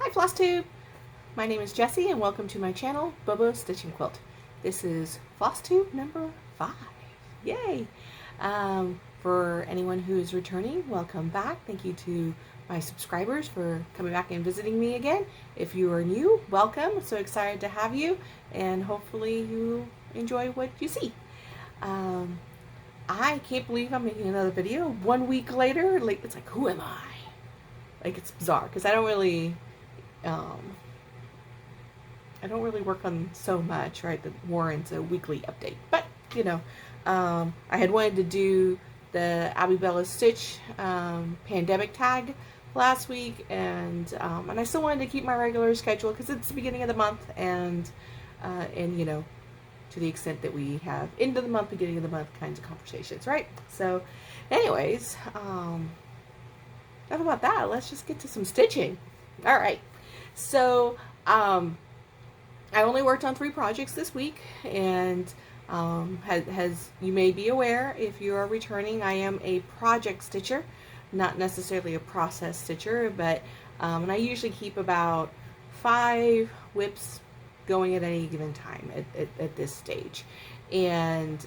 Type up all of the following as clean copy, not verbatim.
Hi Flosstube! My name is Jessie and welcome to my channel, Bobo Stitch and Quilt. This is Flosstube number 5. Yay! For anyone who is returning, welcome back. Thank you to my subscribers for coming back and visiting me again. If you are new, welcome. I'm so excited to have you and hopefully you enjoy what you see. I can't believe I'm making another video 1 week later. Like, it's like, who am I? Like, it's bizarre because I don't really work on so much, right, that warrants a weekly update. But, you know, I had wanted to do the Abby Stitch pandemic tag last week, and I still wanted to keep my regular schedule because it's the beginning of the month, and you know, to the extent that we have end of the month, beginning of the month kinds of conversations, right? So, anyways, enough about that. Let's just get to some stitching. All right. So, I only worked on 3 projects this week, and as you may be aware, if you are returning, I am a project stitcher, not necessarily a process stitcher, but and I usually keep about 5 whips going at any given time at this stage, and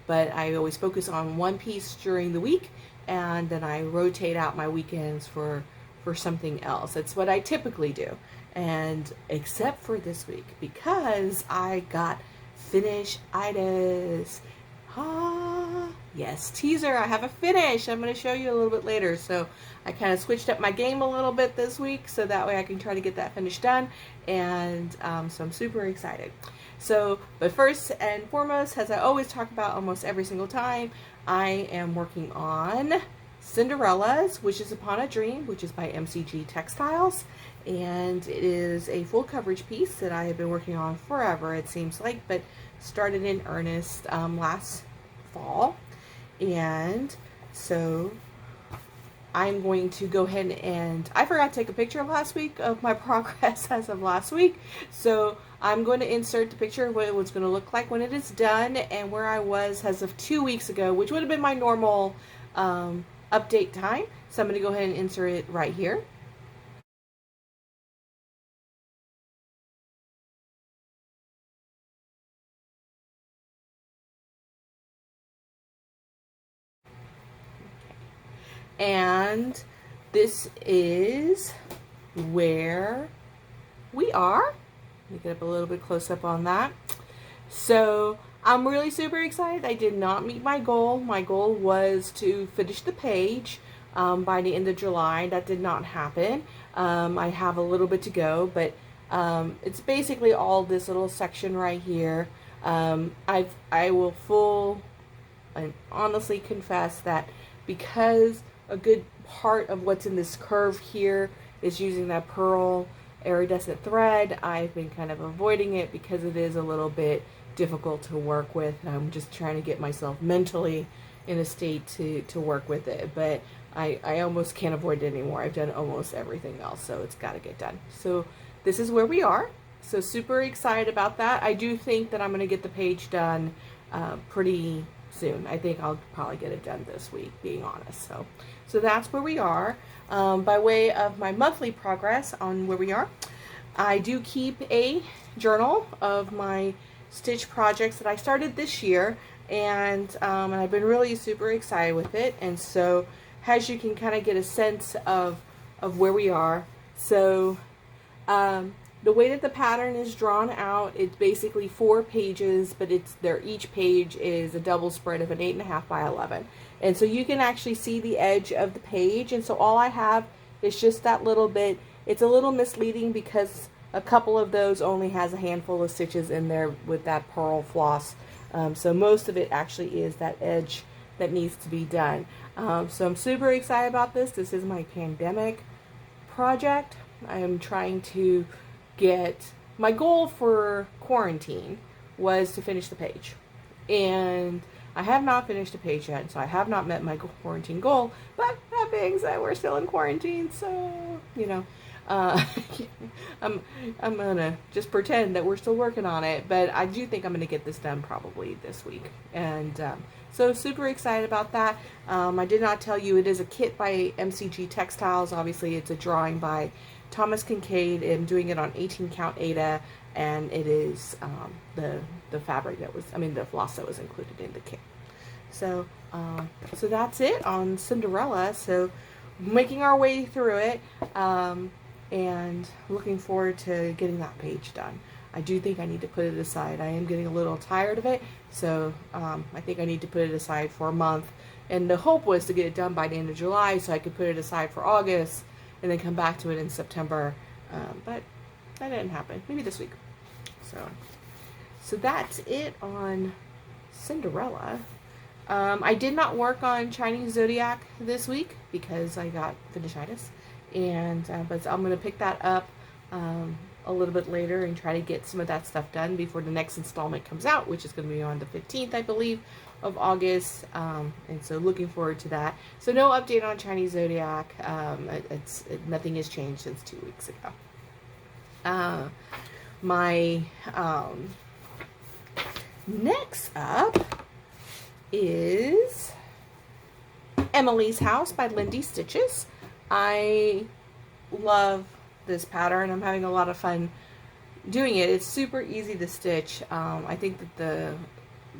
but I always focus on one piece during the week, and then I rotate out my weekends for something else. That's what I typically do. And except for this week, because I got finish AIDAs. Yes, teaser, I have a finish. I'm going to show you a little bit later. So I kind of switched up my game a little bit this week so that way I can try to get that finish done. And so I'm super excited. So, but first and foremost, as I always talk about almost every single time, I am working on Cinderella's Wishes Upon a Dream, which is by MCG Textiles, and it is a full coverage piece that I have been working on forever, it seems like, but started in earnest last fall. And so I'm going to go ahead, and I forgot to take a picture last week of my progress as of last week, so I'm going to insert the picture of what it was going to look like when it is done and where I was as of 2 weeks ago, which would have been my normal update time. So I'm going to go ahead and insert it right here. And this is where we are. Let me get up a little bit close up on that. So I'm really super excited. I did not meet my goal. My goal was to finish the page by the end of July. That did not happen. I have a little bit to go, but it's basically all this little section right here. I will full and honestly confess that because a good part of what's in this curve here is using that pearl iridescent thread, I've been kind of avoiding it because it is a little bit difficult to work with, and I'm just trying to get myself mentally in a state to work with it. But I almost can't avoid it anymore. I've done almost everything else, so it's got to get done. So this is where we are. So super excited about that. I do think that I'm going to get the page done pretty soon. I think I'll probably get it done this week, being honest. So that's where we are. By way of my monthly progress on where we are, I do keep a journal of my stitch projects that I started this year, and I've been really super excited with it. And so as you can kind of get a sense of where we are. So the way that the pattern is drawn out, it's basically 4 pages, but each page is a double spread of an 8.5 by 11. And so you can actually see the edge of the page, and so all I have is just that little bit. It's a little misleading because a couple of those only has a handful of stitches in there with that pearl floss. So most of it actually is that edge that needs to be done. So I'm super excited about this. This is my pandemic project. I am trying to my goal for quarantine was to finish the page, and I have not finished the page yet, so I have not met my quarantine goal. But that being said, we're still in quarantine, so you know, I'm gonna just pretend that we're still working on it. But I do think I'm gonna get this done probably this week, and so super excited about that. I did not tell you it is a kit by MCG Textiles. Obviously, it's a drawing by Thomas Kincaid. I'm doing it on 18 count AIDA, and it is the fabric that was, the floss that was included in the kit. So, so that's it on Cinderella. So, making our way through it, and looking forward to getting that page done. I do think I need to put it aside. I am getting a little tired of it, so I think I need to put it aside for a month. And the hope was to get it done by the end of July, so I could put it aside for August, and then come back to it in September. But that didn't happen. Maybe this week. So that's it on Cinderella. I did not work on Chinese Zodiac this week because I got finishitis, and but I'm going to pick that up a little bit later and try to get some of that stuff done before the next installment comes out, which is going to be on the 15th, I believe, of August. And so looking forward to that. So no update on Chinese Zodiac. Nothing has changed since 2 weeks ago. My next up is Emily's House by Lindy Stitches. I love this pattern. I'm having a lot of fun doing it. It's super easy to stitch. I think that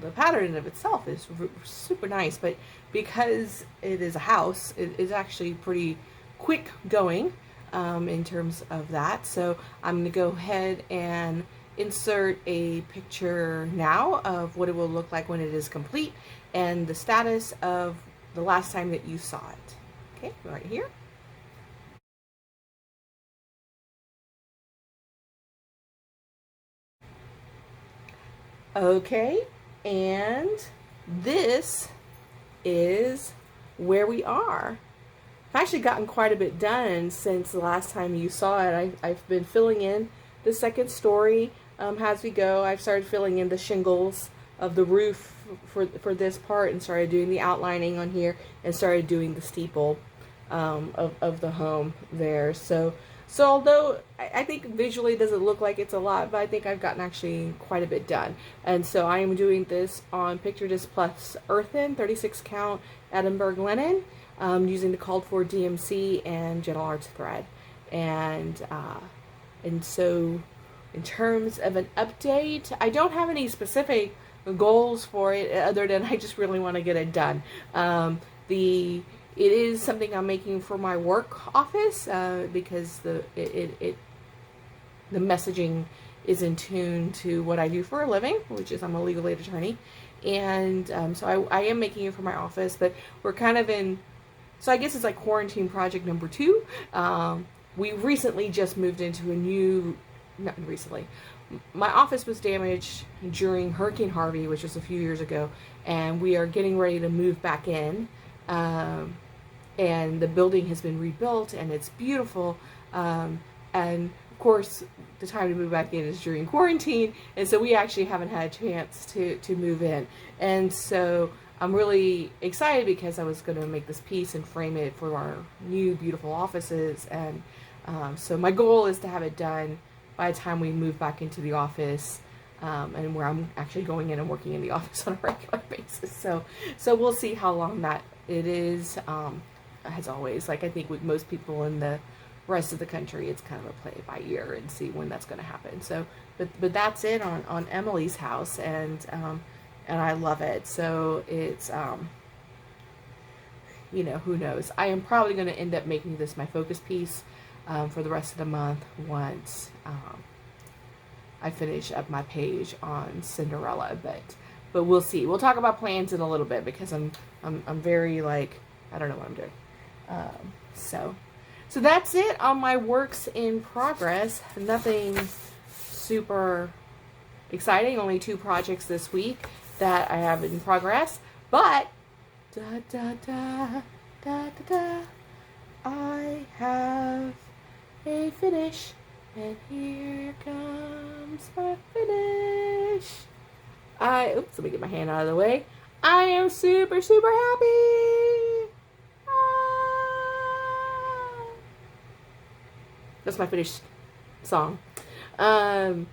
the pattern of itself is super nice, but because it is a house, it is actually pretty quick going in terms of that. So I'm going to go ahead and insert a picture now of what it will look like when it is complete and the status of the last time that you saw it. Okay, right here. Okay, and this is where we are. I've actually gotten quite a bit done since the last time you saw it. I've been filling in the second story as we go. I've started filling in the shingles of the roof for this part, and started doing the outlining on here, and started doing the steeple of the home there. So although I think visually it doesn't look like it's a lot, but I think I've gotten actually quite a bit done. And so I am doing this on Picture Disc Plus Earthen 36 count Edinburgh linen, using the called for DMC and Gentle Arts thread. And so in terms of an update, I don't have any specific goals for it other than I just really want to get it done. It is something I'm making for my work office because the messaging is in tune to what I do for a living, which is I'm a legal aid attorney. And so I am making it for my office, but we're kind of in, so I guess it's like quarantine project number 2. We recently just moved into a new, not recently, my office was damaged during Hurricane Harvey, which was a few years ago, and we are getting ready to move back in. And the building has been rebuilt, and it's beautiful. And of course, the time to move back in is during quarantine, and so we actually haven't had a chance to move in. And so I'm really excited because I was going to make this piece and frame it for our new beautiful offices. And so my goal is to have it done by the time we move back into the office, and where I'm actually going in and working in the office on a regular basis. So we'll see how long that it is. As always, like I think with most people in the rest of the country, it's kind of a play by ear and see when that's going to happen. So, but that's it on Emily's House, and I love it. So it's who knows? I am probably going to end up making this my focus piece for the rest of the month once I finish up my page on Cinderella. But we'll see. We'll talk about plans in a little bit because I'm very like, I don't know what I'm doing. So that's it on my works in progress. Nothing super exciting. Only 2 projects this week that I have in progress. But I have a finish, and here comes my finish. Oops, let me get my hand out of the way. I am super, super happy. That's my finished song. I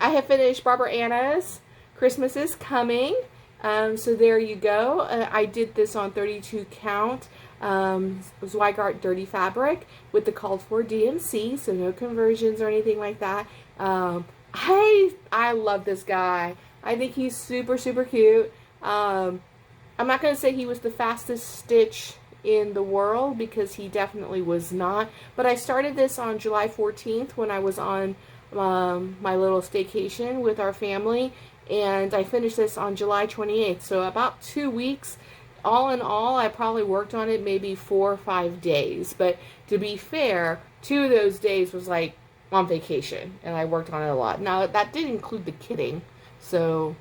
have finished Barbara Anna's Christmas is Coming, So there you go. I did this on 32 count Zweigart dirty fabric with the called for DMC, so no conversions or anything like that. I love this guy. I think he's super, super cute. I'm not going to say he was the fastest stitch in the world, because he definitely was not. But I started this on July 14th when I was on my little staycation with our family, and I finished this on July 28th. So about 2 weeks. All in all, I probably worked on it maybe 4 or 5 days. But to be fair, 2 of those days was like on vacation, and I worked on it a lot. Now, that did include the kitting, so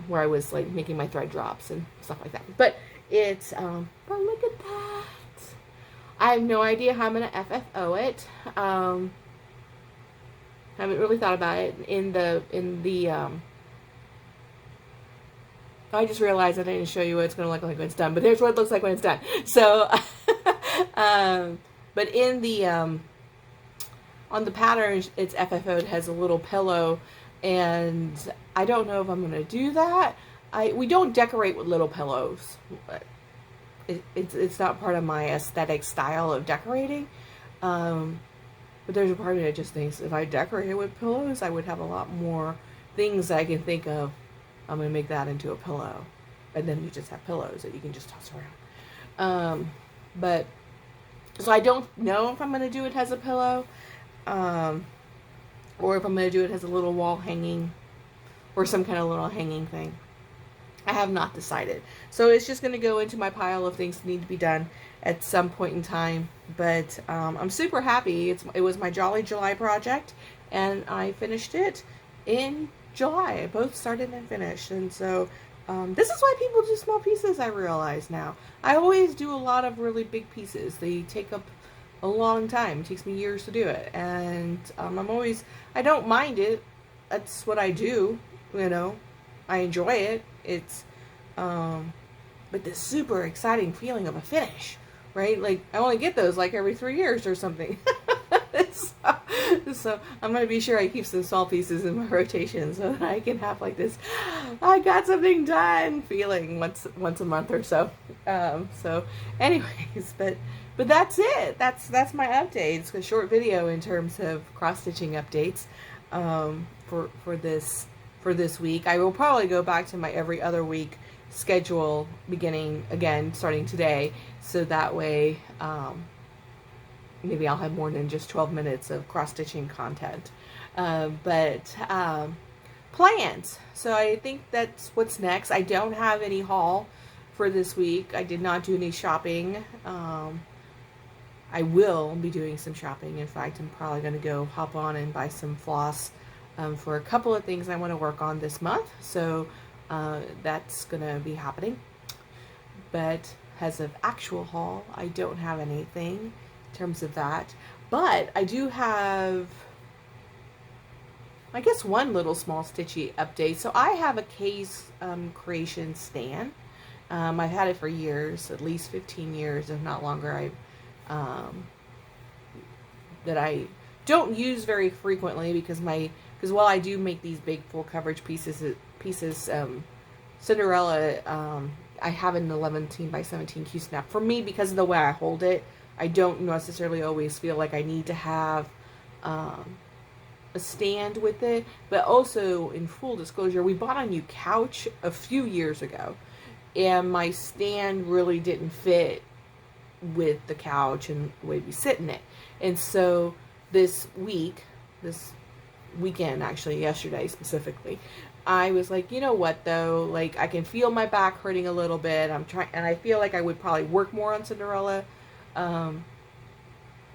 where I was like making my thread drops and stuff like that. But it's, but look at that. I have no idea how I'm going to FFO it. Haven't really thought about it. I just realized I didn't show you what it's going to look like when it's done, but here's what it looks like when it's done. So, but in the, on the pattern, it's FFO'd, has a little pillow, and I don't know if I'm going to do that. We don't decorate with little pillows. It's not part of my aesthetic style of decorating. But there's a part of me that just thinks if I decorated with pillows, I would have a lot more things I can think of. I'm going to make that into a pillow. And then you just have pillows that you can just toss around. But, so I don't know if I'm going to do it as a pillow. Or if I'm going to do it as a little wall hanging. Or some kind of little hanging thing. I have not decided. So it's just going to go into my pile of things that need to be done at some point in time. But I'm super happy. It was my Jolly July project, and I finished it in July. Both started and finished. And so this is why people do small pieces, I realize now. I always do a lot of really big pieces. They take up a long time. It takes me years to do it. And I don't mind it. That's what I do, you know. I enjoy it. It's, but this super exciting feeling of a finish, right? Like, I only get those like every 3 years or something. So I'm going to be sure I keep some small pieces in my rotation so that I can have like this, I got something done feeling once a month or so. So anyways, but that's it. That's my update. It's a short video in terms of cross-stitching updates, for this week. I will probably go back to my every other week schedule starting today, so that way maybe I'll have more than just 12 minutes of cross-stitching content. But plans. So I think that's what's next. I don't have any haul for this week. I did not do any shopping. I will be doing some shopping. In fact, I'm probably going to go hop on and buy some floss for a couple of things I want to work on this month. So that's going to be happening. But as of actual haul, I don't have anything in terms of that. But I do have, I guess, one little small stitchy update. So I have a case creation stand. I've had it for years, at least 15 years, if not longer. That I don't use very frequently because while I do make these big full coverage pieces, Cinderella, I have an 11 by 17 Q snap. For me, because of the way I hold it, I don't necessarily always feel like I need to have a stand with it. But also, in full disclosure, we bought a new couch a few years ago, and my stand really didn't fit with the couch and the way we sit in it. And so this weekend, actually yesterday specifically, I was like, you know what though, like I can feel my back hurting a little bit. And I feel like I would probably work more on Cinderella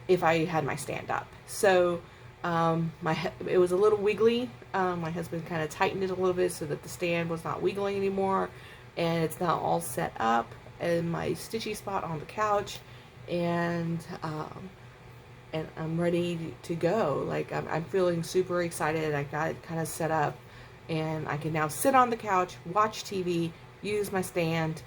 if I had my stand up. So it was a little wiggly. My husband kind of tightened it a little bit so that the stand was not wiggling anymore, and it's now all set up in my stitchy spot on the couch, and I'm ready to go. Like I'm feeling super excited. I got it kind of set up, and I can now sit on the couch, watch TV, use my stand.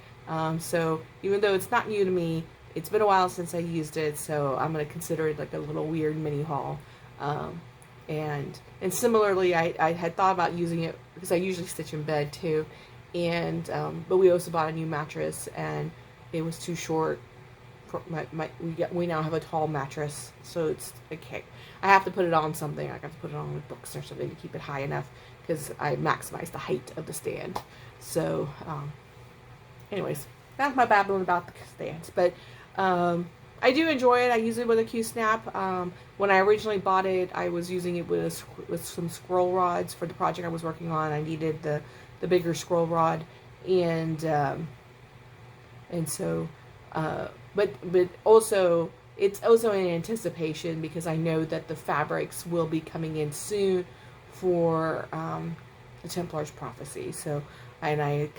So even though it's not new to me, it's been a while since I used it, so I'm going to consider it like a little weird mini haul. And similarly, I had thought about using it because I usually stitch in bed too, and but we also bought a new mattress, and it was too short. For we now have a tall mattress, so it's okay. I have to put it on something. I have to put it on with books or something to keep it high enough, because I maximize the height of the stand. So, anyways, that's my babbling about the stands. But I do enjoy it. I use it with a Q-snap. When I originally bought it, I was using it with some scroll rods for the project I was working on. I needed the bigger scroll rod, and so, but also, it's also in anticipation, because I know that the fabrics will be coming in soon for the Templar's Prophecy. So, and I'm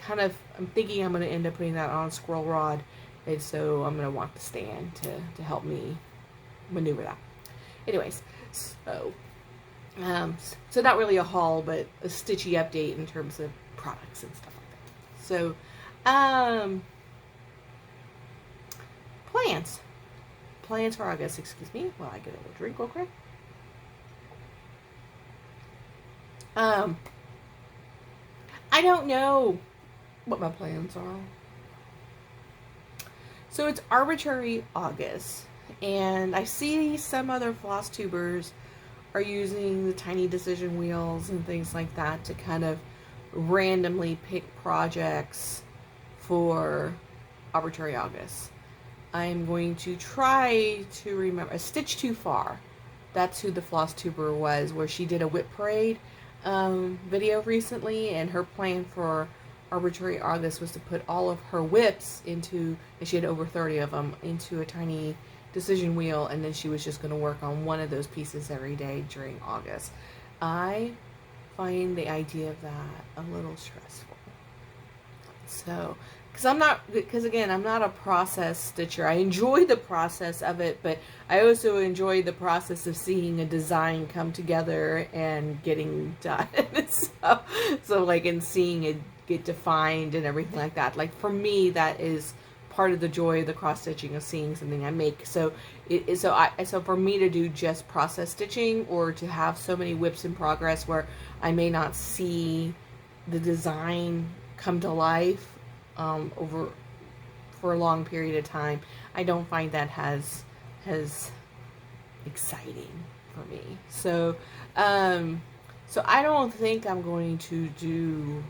thinking I'm going to end up putting that on scroll rod, and so I'm going to want the stand to help me maneuver that. Anyways, so not really a haul, but a stitchy update in terms of products and stuff like that. So, plans for August, excuse me, while I get a little drink real quick. I don't know what my plans are. So it's Arbitrary August, and I see some other floss tubers are using the tiny decision wheels and things like that to kind of randomly pick projects for Arbitrary August. I'm going to try to remember. Stitch Too Far. That's who the floss tuber was, where she did a whip parade video recently, and her plan for Arbitrary August was to put all of her whips into, and she had over 30 of them, into a tiny decision wheel, and then she was just going to work on one of those pieces every day during August. I find the idea of that a little stressful. So, because again, I'm not a process stitcher. I enjoy the process of it, but I also enjoy the process of seeing a design come together and getting done. so like, and seeing it get defined and everything like that. Like, for me, that is part of the joy of the cross stitching, of seeing something I make. So so for me to do just process stitching, or to have so many whips in progress where I may not see the design come to life over for a long period of time, I don't find that as exciting for me. So so I don't think I'm going to do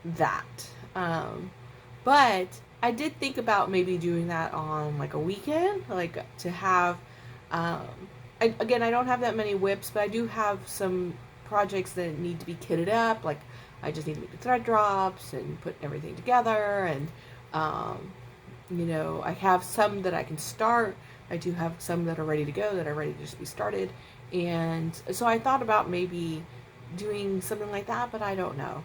that. But I did think about maybe doing that on like a weekend, like to have, again, I don't have that many whips, but I do have some projects that need to be kitted up. Like, I just need to make the thread drops and put everything together, and you know, I have some that I can start. I do have some that are ready to go, that are ready to just be started. And so I thought about maybe doing something like that, but I don't know.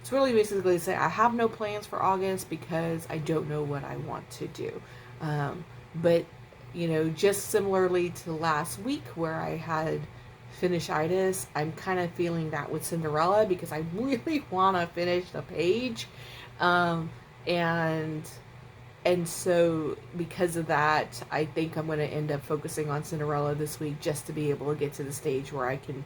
It's really basically to say I have no plans for August, because I don't know what I want to do. But, you know, just similarly to last week where I had finished AIDAs, I'm kind of feeling that with Cinderella, because I really want to finish the page. And so because of that, I think I'm going to end up focusing on Cinderella this week, just to be able to get to the stage where I can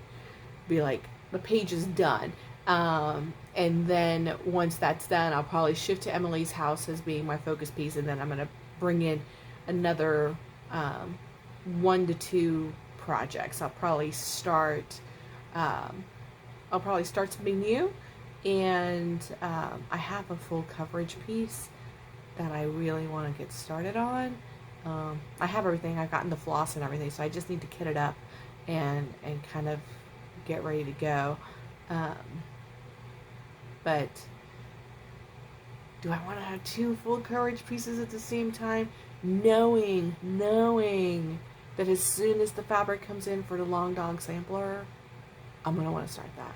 be like, the page is done. And then once that's done, I'll probably shift to Emily's house as being my focus piece, and then I'm going to bring in another 1 to 2 projects. I'll probably start something new, and I have a full coverage piece that I really want to get started on. I have everything. I've gotten the floss and everything, so I just need to kit it up and kind of get ready to go. But do I want to have 2 full coverage pieces at the same time? Knowing that as soon as the fabric comes in for the long dog sampler, I'm going to want to start that.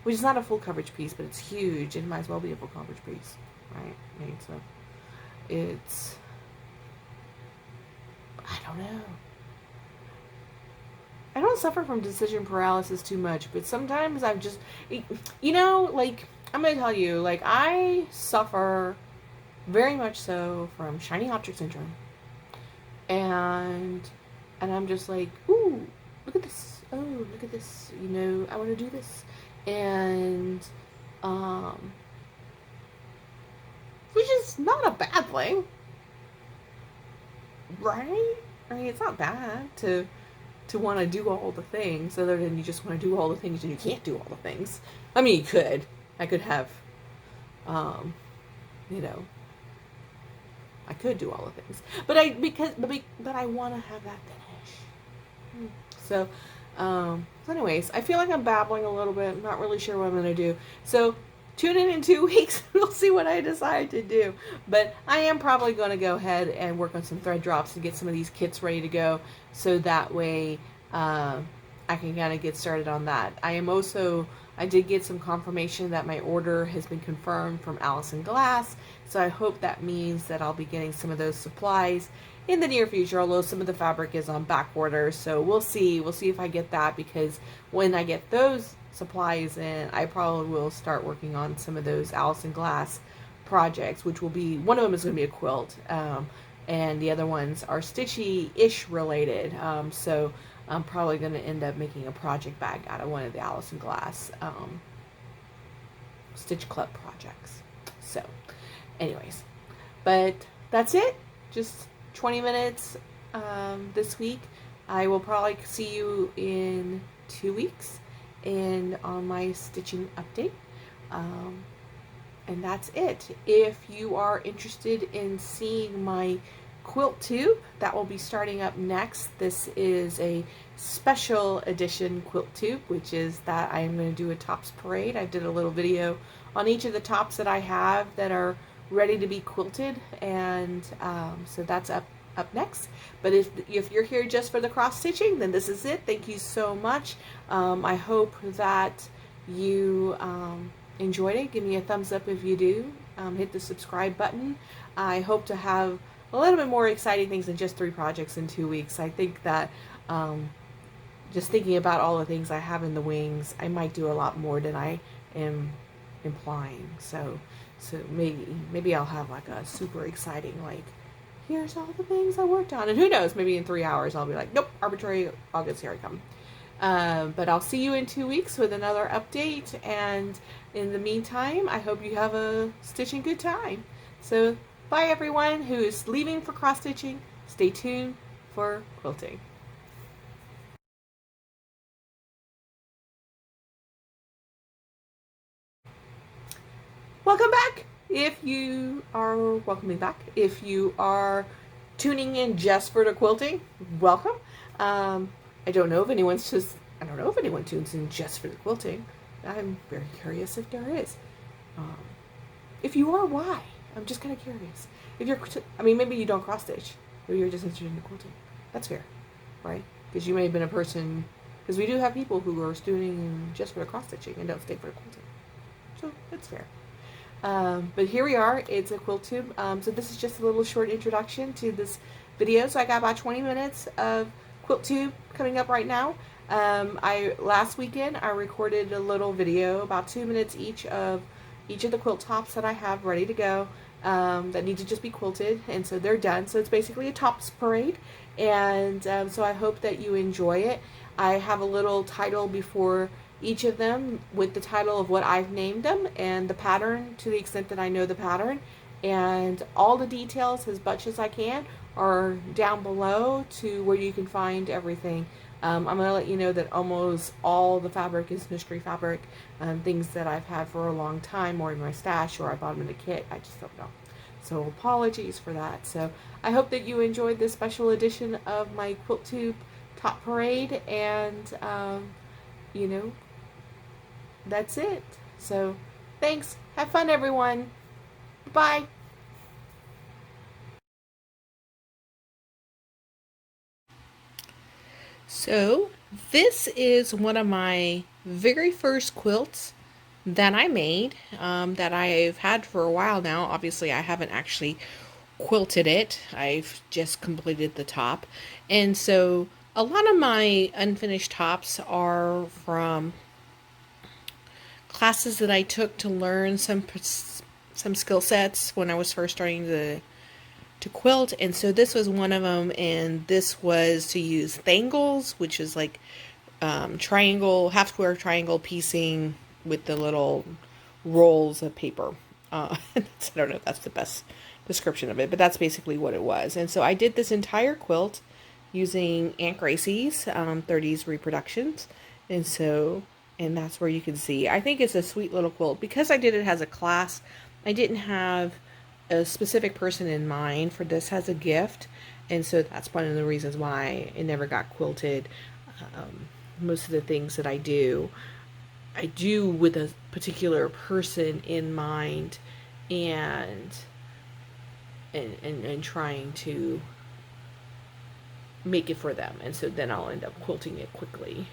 Which is not a full coverage piece, but it's huge. It might as well be a full coverage piece, right? I mean, so it's, I don't know. I don't suffer from decision paralysis too much, but sometimes I'm just, you know, like, I'm going to tell you, like, I suffer very much so from shiny object syndrome. And I'm just like, ooh, look at this. Oh, look at this. You know, I want to do this. and which is not a bad thing, right? I mean, it's not bad to want to do all the things, other than you just want to do all the things and you can't do all the things. I mean, you could. I could have, you know, I could do all the things, but I want to have that finish. So, anyways, I feel like I'm babbling a little bit. I'm not really sure what I'm gonna do. So tune in 2 weeks. We'll see what I decide to do. But I am probably going to go ahead and work on some thread drops and get some of these kits ready to go, so that way I can kind of get started on that. I did get some confirmation that my order has been confirmed from Allison Glass, so I hope that means that I'll be getting some of those supplies in the near future, although some of the fabric is on back order. So we'll see if I get that, because when I get those supplies in, I probably will start working on some of those Allison Glass projects, which will be, one of them is going to be a quilt, and the other ones are stitchy-ish related. So I'm probably going to end up making a project bag out of one of the Allison Glass Stitch Club projects. So anyways, but that's it. Just 20 minutes this week. I will probably see you in 2 weeks and on my stitching update. And that's it. If you are interested in seeing my quilt tube, that will be starting up next. This is a special edition quilt tube, which is that I am going to do a tops parade. I did a little video on each of the tops that I have that are ready to be quilted, and so that's up next. But if you're here just for the cross stitching, then this is it. Thank you so much. I hope that you enjoyed it. Give me a thumbs up if you do. Hit the subscribe button. I hope to have a little bit more exciting things than just 3 projects in 2 weeks. I think that just thinking about all the things I have in the wings, I might do a lot more than I am implying. So maybe I'll have like a super exciting, like, here's all the things I worked on. And who knows, maybe in 3 hours I'll be like, nope, Arbitrary August, here I come. But I'll see you in 2 weeks with another update. And in the meantime, I hope you have a stitching good time. So bye everyone who is leaving for cross stitching. Stay tuned for quilting. Welcome back. If you are welcoming back, if you are tuning in just for the quilting, welcome. I don't know if anyone tunes in just for the quilting. I'm very curious if there is. If you are, why? I'm just kind of curious. If you're, maybe you don't cross stitch, or you're just interested in quilting. That's fair, right? Because you may have been a person. Because we do have people who are tuning just for the cross stitching and don't stay for the quilting. So that's fair. But here we are. It's a quilt tube. So this is just a little short introduction to this video. So I got about 20 minutes of quilt tube coming up right now. Last weekend I recorded a little video, about 2 minutes each of the quilt tops that I have ready to go, that need to just be quilted, and so they're done. So it's basically a tops parade, and so I hope that you enjoy it. I have a little title before each of them with the title of what I've named them and the pattern to the extent that I know the pattern, and all the details as much as I can are down below to where you can find everything. I'm going to let you know that almost all the fabric is mystery fabric, things that I've had for a long time or in my stash, or I bought them in a kit. I just don't know. So apologies for that. So I hope that you enjoyed this special edition of my quilt tube top parade, and you know, that's it. So thanks. Have fun, everyone. Bye. So this is one of my very first quilts that I made, that I've had for a while now. Obviously I haven't actually quilted it. I've just completed the top. And so a lot of my unfinished tops are from classes that I took to learn some skill sets when I was first starting to quilt, and so this was one of them, and this was to use Thangles, which is like triangle, half square triangle piecing with the little rolls of paper. I don't know if that's the best description of it, but that's basically what it was. And so I did this entire quilt using Aunt Gracie's 30s reproductions. And so, and that's where you can see, I think it's a sweet little quilt. Because I did it as a class, I didn't have a specific person in mind for this as a gift. And so that's one of the reasons why it never got quilted. Most of the things that I do with a particular person in mind, and trying to make it for them. And so then I'll end up quilting it quickly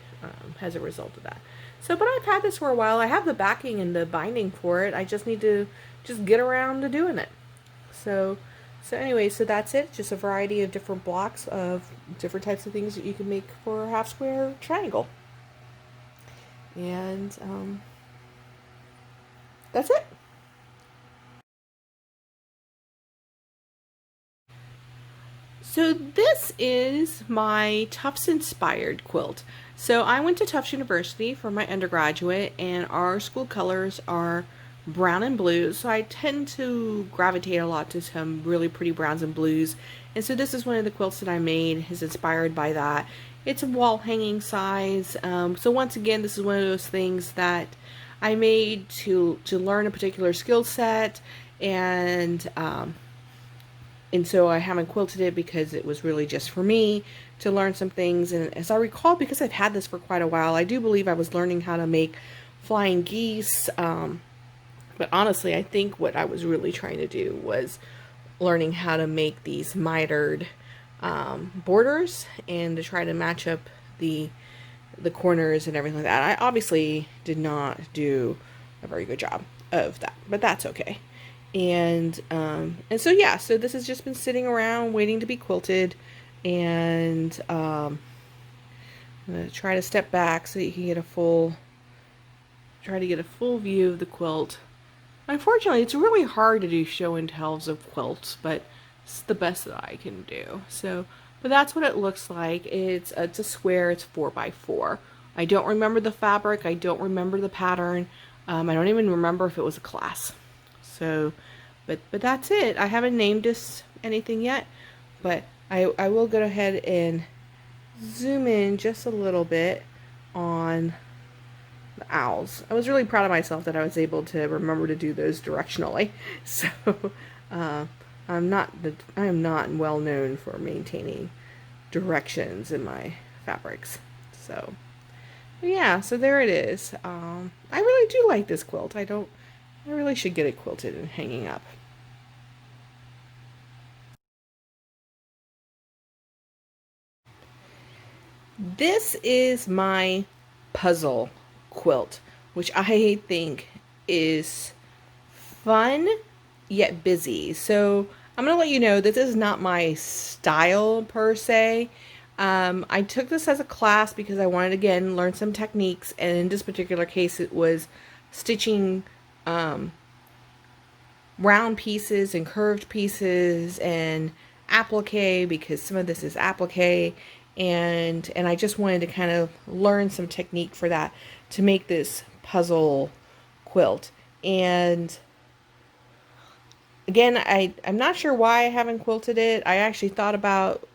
as a result of that. So, but I've had this for a while. I have the backing and the binding for it. I just need to get around to doing it. So anyway, so that's it. Just a variety of different blocks of different types of things that you can make for a half square triangle. And that's it. So this is my Tufts inspired quilt. So I went to Tufts University for my undergraduate, and our school colors are brown and blue. So I tend to gravitate a lot to some really pretty browns and blues. And so this is one of the quilts that I made, is inspired by that. It's a wall hanging size. So once again, this is one of those things that I made to learn a particular skill set, and so I haven't quilted it because it was really just for me to learn some things. And as I recall, because I've had this for quite a while, I do believe I was learning how to make flying geese. But honestly, I think what I was really trying to do was learning how to make these mitered borders, and to try to match up the corners and everything like that. I obviously did not do a very good job of that, but that's okay. And so yeah, so this has just been sitting around waiting to be quilted, and I'm gonna try to step back so you can get a full view of the quilt. Unfortunately, it's really hard to do show and tells of quilts, but it's the best that I can do. So, but that's what it looks like. It's a square. It's 4x4. I don't remember the fabric. I don't remember the pattern. I don't even remember if it was a class. So, but that's it. I haven't named this anything yet, but I will go ahead and zoom in just a little bit on the owls. I was really proud of myself that I was able to remember to do those directionally. So I am not well known for maintaining directions in my fabrics. So yeah, so there it is. I really do like this quilt. I really should get it quilted and hanging up. This is my puzzle quilt, which I think is fun yet busy. So I'm going to let you know that this is not my style per se. I took this as a class because I wanted to, again, learn some techniques, and in this particular case it was stitching round pieces and curved pieces and applique, because some of this is applique, and I just wanted to kind of learn some technique for that to make this puzzle quilt. And again, I'm not sure why I haven't quilted it. I actually thought about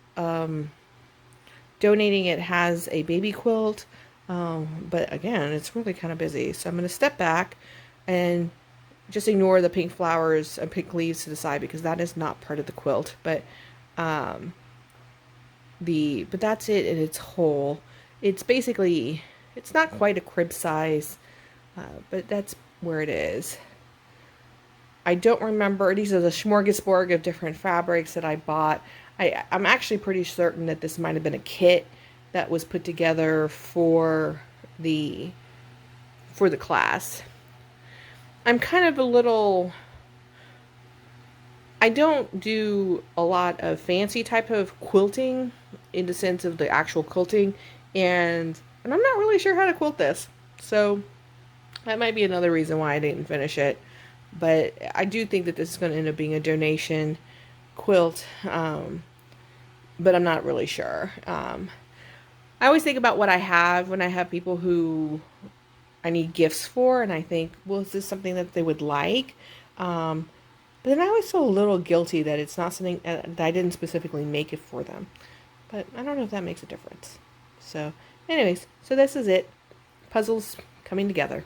donating it as a baby quilt, but again, it's really kind of busy. So I'm going to step back and just ignore the pink flowers and pink leaves to the side, because that is not part of the quilt. But that's it in its whole. It's basically, it's not quite a crib size, but that's where it is. I don't remember. These are the smorgasbord of different fabrics that I bought. I'm actually pretty certain that this might have been a kit that was put together for the class. I'm kind of a little, I don't do a lot of fancy type of quilting in the sense of the actual quilting, and I'm not really sure how to quilt this. So that might be another reason why I didn't finish it. But I do think that this is going to end up being a donation quilt, but I'm not really sure. I always think about what I have when I have people who I need gifts for, and I think, well, is this something that they would like? But then I always feel a little guilty that it's not something that I didn't specifically make it for them. But I don't know if that makes a difference. So anyways, so this is it. Puzzles coming together.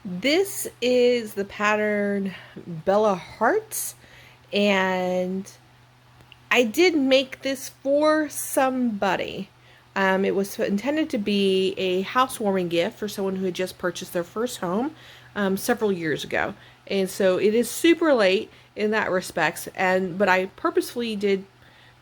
This is the pattern Bella Hearts, and I did make this for somebody. It was intended to be a housewarming gift for someone who had just purchased their first home several years ago. And so it is super late in that respect, but I purposefully did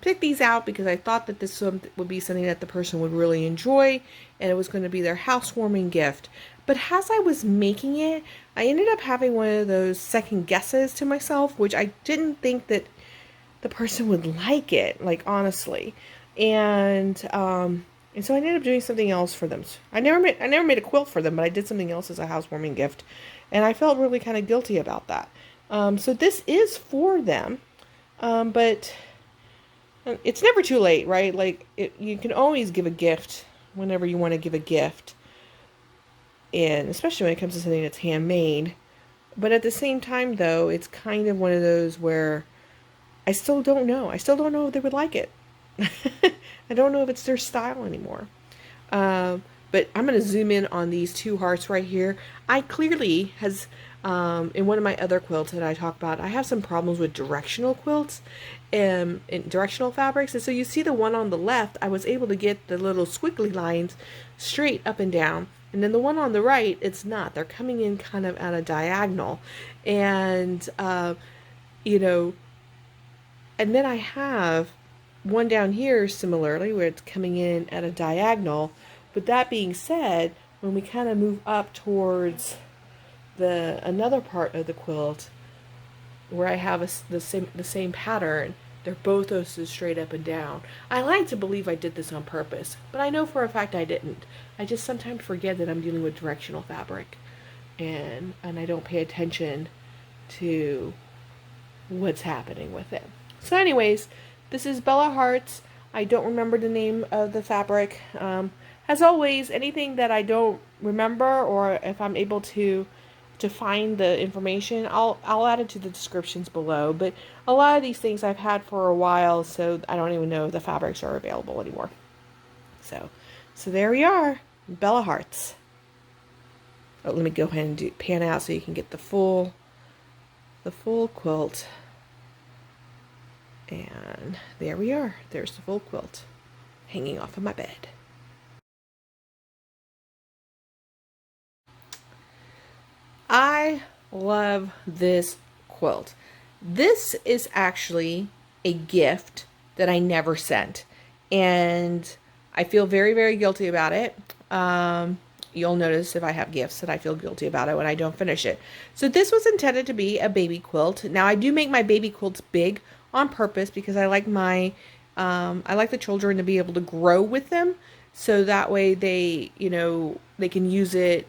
pick these out because I thought that this would be something that the person would really enjoy, and it was going to be their housewarming gift. But as I was making it, I ended up having one of those second guesses to myself, which I didn't think that the person would like it, like, honestly. And so I ended up doing something else for them. I never made a quilt for them, but I did something else as a housewarming gift, and I felt really kind of guilty about that. So this is for them, but it's never too late, right? Like, you can always give a gift whenever you want to give a gift, and especially when it comes to something that's handmade. But at the same time, though, it's kind of one of those where I still don't know. I still don't know if they would like it. I don't know if it's their style anymore. But I'm going to zoom in on these two hearts right here. I clearly in one of my other quilts that I talk about, I have some problems with directional quilts and directional fabrics. And so you see the one on the left, I was able to get the little squiggly lines straight up and down. And then the one on the right, it's not. They're coming in kind of at a diagonal. And, you know, and then I have one down here similarly where it's coming in at a diagonal. But that being said, when we kind of move up towards another part of the quilt where I have the same pattern, they're both also straight up and down. I like to believe I did this on purpose, but I know for a fact I didn't. I just sometimes forget that I'm dealing with directional fabric, and I don't pay attention to what's happening with it. So anyways, this is Bella Hearts. I don't remember the name of the fabric. As always, anything that I don't remember, or if I'm able to find the information, I'll add it to the descriptions below. But a lot of these things I've had for a while, so I don't even know if the fabrics are available anymore. So there we are, Bella Hearts. Oh, let me go ahead and pan out so you can get the full quilt. And there we are. There's the full quilt hanging off of my bed. I love this quilt. This is actually a gift that I never sent, and I feel very, very guilty about it. You'll notice if I have gifts that I feel guilty about it when I don't finish it. So this was intended to be a baby quilt. Now, I do make my baby quilts big on purpose because I like I like the children to be able to grow with them, so that way they can use it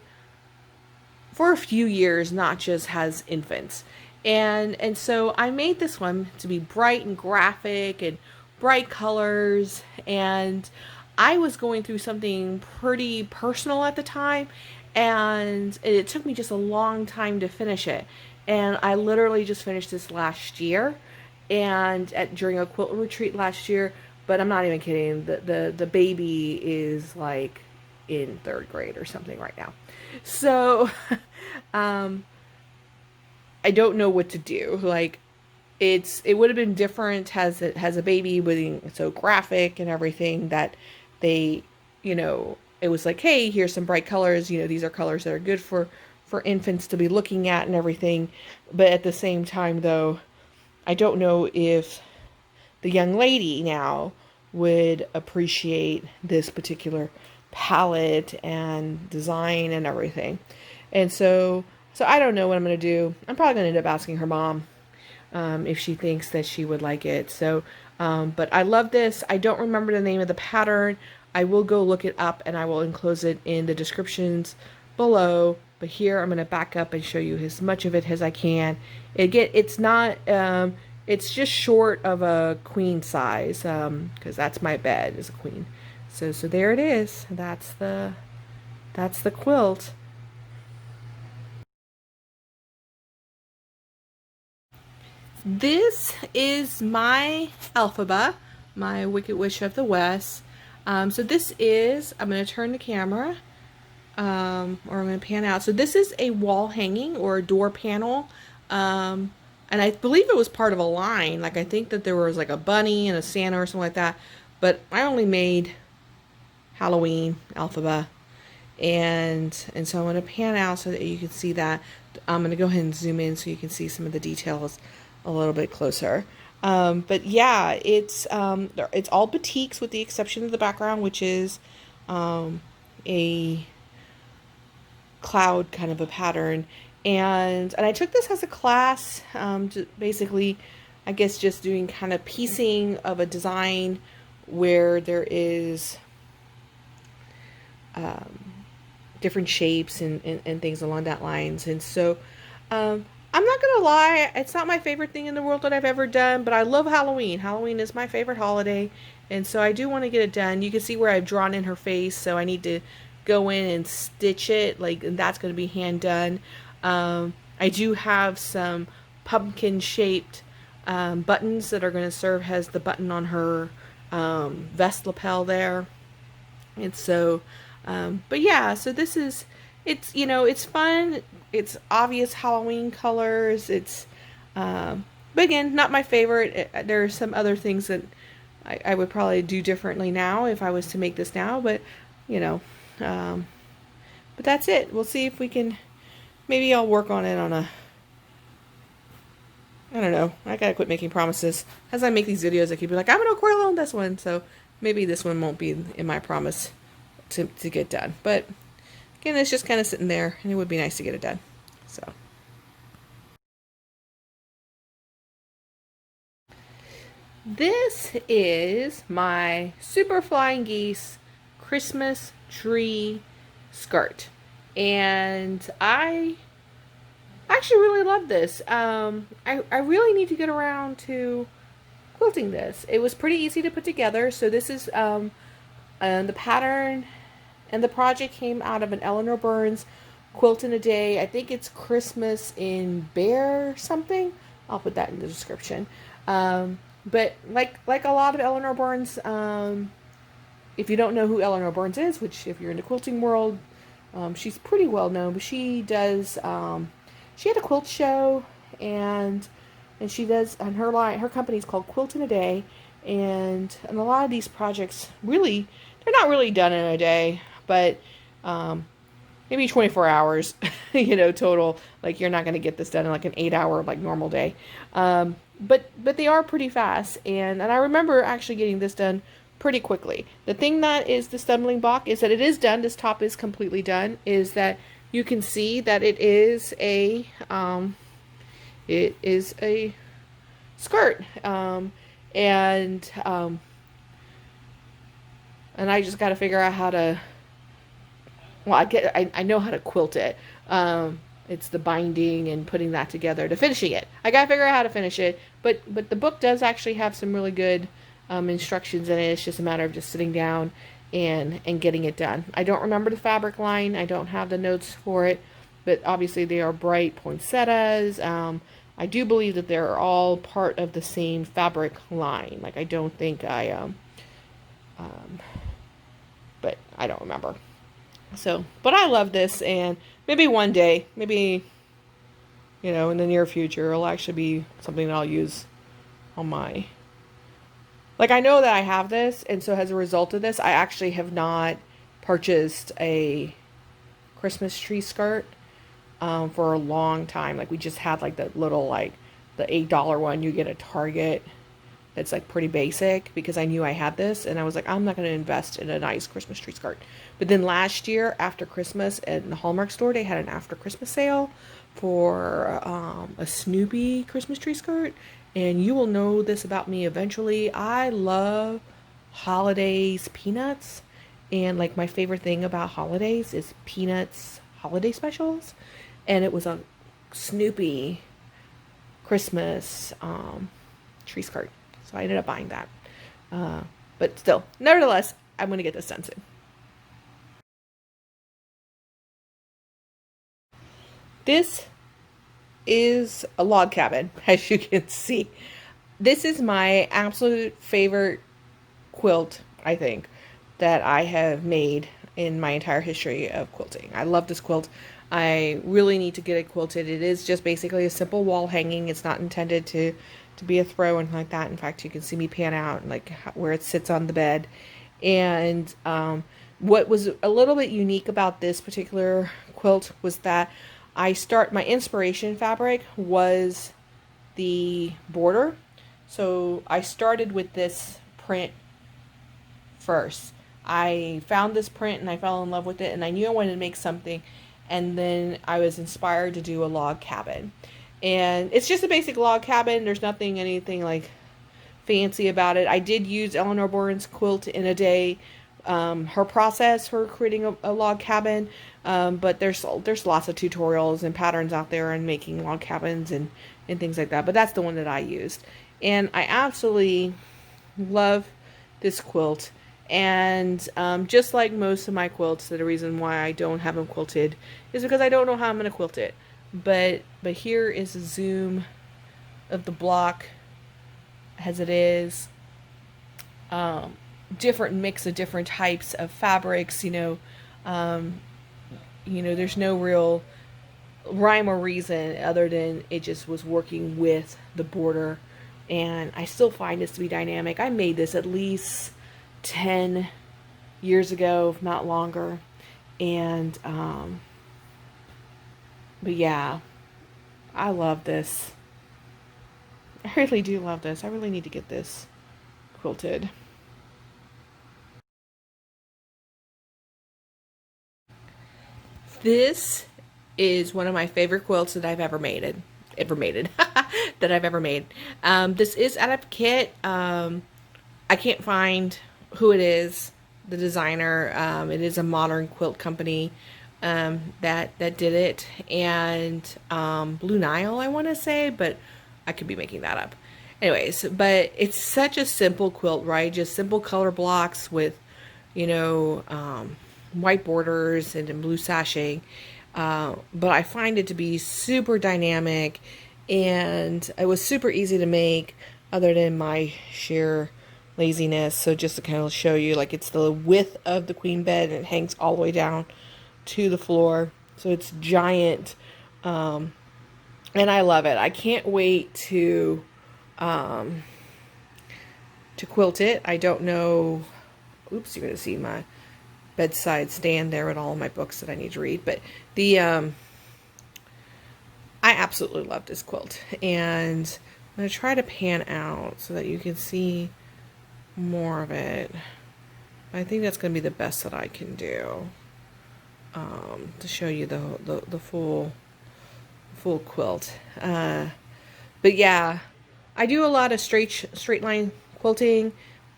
for a few years, not just as infants. And so I made this one to be bright and graphic and bright colors, and I was going through something pretty personal at the time, and it took me just a long time to finish it. And I literally just finished this last year, and during a quilt retreat last year. But I'm not even kidding. The baby is like in 3rd grade or something right now. So I don't know what to do. Like, it would have been different as it has a baby being so graphic and everything, that they, it was like, hey, here's some bright colors. These are colors that are good for infants to be looking at and everything. But at the same time, though, I don't know if the young lady now would appreciate this particular palette and design and everything. And so I don't know what I'm going to do. I'm probably going to end up asking her mom if she thinks that she would like it. So, but I love this. I don't remember the name of the pattern. I will go look it up, and I will enclose it in the descriptions below. But here I'm going to back up and show you as much of it as I can. It's not, it's just short of a queen size, because that's my bed, is a queen. So there it is. That's the quilt. This is my Elphaba, my Wicked Witch of the West. So this is, I'm going to turn the camera, or I'm going to pan out. So this is a wall hanging or a door panel. And I believe it was part of a line. Like I think that there was like a bunny and a Santa or something like that. But I only made Halloween, Elphaba. And so I'm going to pan out so that you can see that. I'm going to go ahead and zoom in so you can see some of the details a little bit closer. But yeah, it's all batiks with the exception of the background, which is a cloud kind of a pattern. And I took this as a class, basically, I guess just doing kind of piecing of a design where there is different shapes and things along that lines. And so I'm not gonna lie, it's not my favorite thing in the world that I've ever done, but I love Halloween. Halloween is my favorite holiday, and so I do want to get it done. You can see where I've drawn in her face, so I need to go in and stitch it, like, and that's going to be hand done. I do have some pumpkin shaped buttons that are going to serve as the button on her vest lapel there. And so but yeah, so this is, it's, you know, it's fun. It's obvious Halloween colors. It's, but again, not my favorite. There are some other things that I would probably do differently now if I was to make this now, but, you know, but that's it. We'll see if we can, maybe I'll work on it on a, I don't know. I gotta quit making promises. As I make these videos, I keep like, I'm gonna quit on this one, so maybe this one won't be in my promise to get done. But again, it's just kind of sitting there, and it would be nice to get it done. So this is my Super Flying Geese Christmas tree skirt, and I actually really love this. I really need to get around to quilting this. It was pretty easy to put together. So this is the pattern and the project came out of an Eleanor Burns Quilt in a Day. I think it's Christmas in Bear something. I'll put that in the description. But like a lot of Eleanor Burns, if you don't know who Eleanor Burns is, which if you're in the quilting world, she's pretty well known. But she does. She had a quilt show, and she does, and her company's called Quilt in a Day, and a lot of these projects really, they're not really done in a day, but maybe 24 hours, you know, total. Like, you're not going to get this done in like an 8-hour like normal day, but they are pretty fast, and I remember actually getting this done pretty quickly. The thing that is the stumbling block is that it is done. This top is completely done. Is that you can see that it is a skirt, and I just got to figure out how to. Well, I know how to quilt it. It's the binding and putting that together to finishing it. I got to figure out how to finish it. But the book does actually have some really good instructions in it. It's just a matter of just sitting down and getting it done. I don't remember the fabric line. I don't have the notes for it, but obviously they are bright poinsettias. I do believe that they're all part of the same fabric line. Like, I don't think but I don't remember. So, but I love this, and maybe one day, maybe, you know, in the near future, it'll actually be something that I'll use on my. Like, I know that I have this, and so as a result of this, I actually have not purchased a Christmas tree skirt for a long time. Like, we just had, like, the little, like, the $8 one you get at Target that's, like, pretty basic, because I knew I had this, and I was like, I'm not going to invest in a nice Christmas tree skirt. But then last year, after Christmas, at the Hallmark store, they had an after Christmas sale for a Snoopy Christmas tree skirt. And you will know this about me eventually. I love holidays peanuts. And like, my favorite thing about holidays is Peanuts holiday specials. And it was a Snoopy Christmas tree skirt. So I ended up buying that. But still, nevertheless, I'm going to get this done soon. This is a log cabin, as you can see. This is my absolute favorite quilt, I think, that I have made in my entire history of quilting. I love this quilt. I really need to get it quilted. It is just basically a simple wall hanging. It's not intended to be a throw or anything like that. In fact, you can see me pan out like where it sits on the bed. And what was a little bit unique about this particular quilt was that my inspiration fabric was the border. So I started with this print first. I found this print and I fell in love with it, and I knew I wanted to make something, and then I was inspired to do a log cabin. And it's just a basic log cabin. There's anything like fancy about it. I did use Eleanor Boren's quilt in a day, her process for creating a log cabin, but there's lots of tutorials and patterns out there on making log cabins and things like that, but that's the one that I used. And I absolutely love this quilt. And just like most of my quilts, the reason why I don't have them quilted is because I don't know how I'm going to quilt it. But here is a zoom of the block as it is. Different mix of different types of fabrics. There's no real rhyme or reason other than it just was working with the border. And I still find this to be dynamic. I made this at least 10 years ago, if not longer. And but yeah, I love this. I really do love this. I really need to get this quilted. This is one of my favorite quilts that I've ever made. That I've ever made. This is out of kit. I can't find who it is, the designer. It is a modern quilt company that did it, and Blue Nile, I want to say, but I could be making that up. Anyways, but it's such a simple quilt, right? Just simple color blocks with, white borders and blue sashing. But I find it to be super dynamic, and it was super easy to make other than my sheer laziness. So just to kind of show you, like, it's the width of the queen bed and it hangs all the way down to the floor. So it's giant. And I love it. I can't wait to quilt it. I don't know. Oops, you're going to see my bedside stand there with all of my books that I need to read. But I absolutely love this quilt. And I'm going to try to pan out so that you can see more of it. I think that's going to be the best that I can do to show you the full quilt. But yeah, I do a lot of straight line quilting,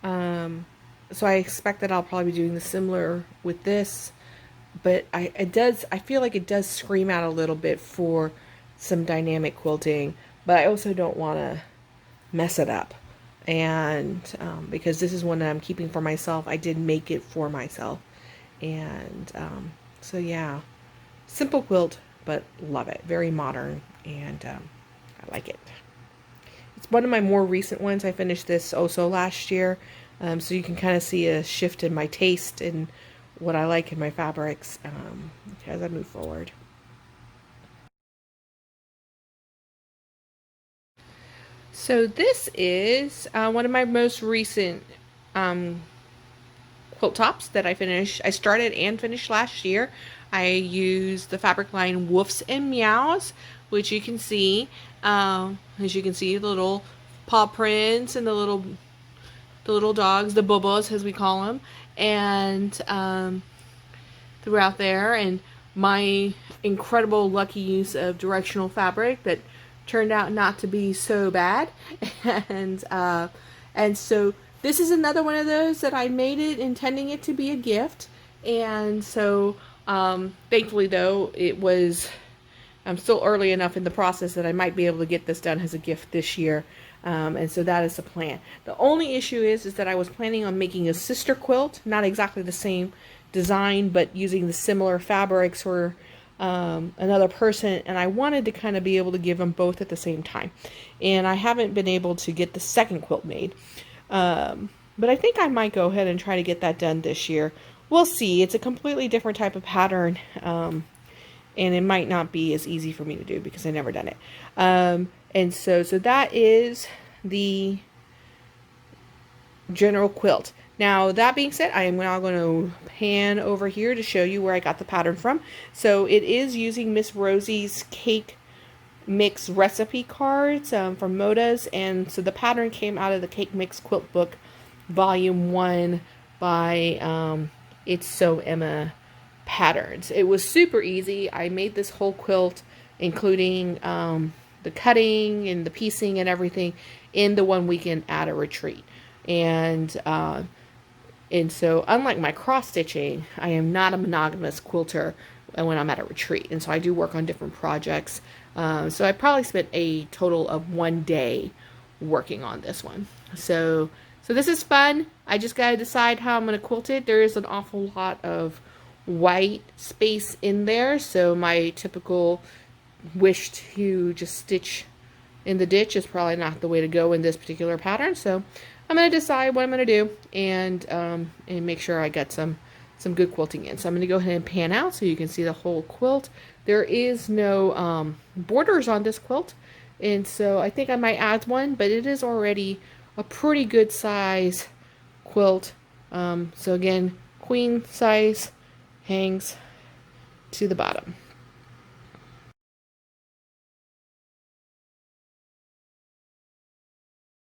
so I expect that I'll probably be doing the similar with this. But I feel like it does scream out a little bit for some dynamic quilting, but I also don't want to mess it up. And because this is one that I'm keeping for myself, I did make it for myself. And so yeah, simple quilt, but love it. Very modern, and I like it. It's one of my more recent ones. I finished this also last year, so you can kind of see a shift in my taste and what I like in my fabrics as I move forward. So this is one of my most recent quilt tops that I finished. I started and finished last year. I used the fabric line Woofs and Meows, which you can see. As you can see, the little paw prints and the little dogs, the bobos as we call them, and throughout there, and my incredible lucky use of directional fabric that turned out not to be so bad. And so this is another one of those that I made it intending it to be a gift. And so thankfully though, I'm still early enough in the process that I might be able to get this done as a gift this year. And so that is the plan. The only issue is that I was planning on making a sister quilt, not exactly the same design, but using the similar fabrics for another person, and I wanted to kind of be able to give them both at the same time. And I haven't been able to get the second quilt made. But I think I might go ahead and try to get that done this year. We'll see. It's a completely different type of pattern, and it might not be as easy for me to do because I've never done it. And so that is the general quilt. Now, that being said, I am now going to pan over here to show you where I got the pattern from. So it is using Miss Rosie's cake mix recipe cards from Moda's, and so the pattern came out of the Cake Mix Quilt Book Volume 1 by It's So Emma Patterns. It was super easy. I made this whole quilt, including the cutting and the piecing and everything, in the one weekend at a retreat. And so, unlike my cross-stitching, I am not a monogamous quilter when I'm at a retreat. And so I do work on different projects. So I probably spent a total of 1 day working on this one. So this is fun. I just got to decide how I'm going to quilt it. There is an awful lot of white space in there. So my typical wish to just stitch in the ditch is probably not the way to go in this particular pattern. So I'm going to decide what I'm going to do and make sure I get some good quilting in. So I'm going to go ahead and pan out so you can see the whole quilt. There is no borders on this quilt, and so I think I might add one, but it is already a pretty good size quilt. So again, queen size hangs to the bottom.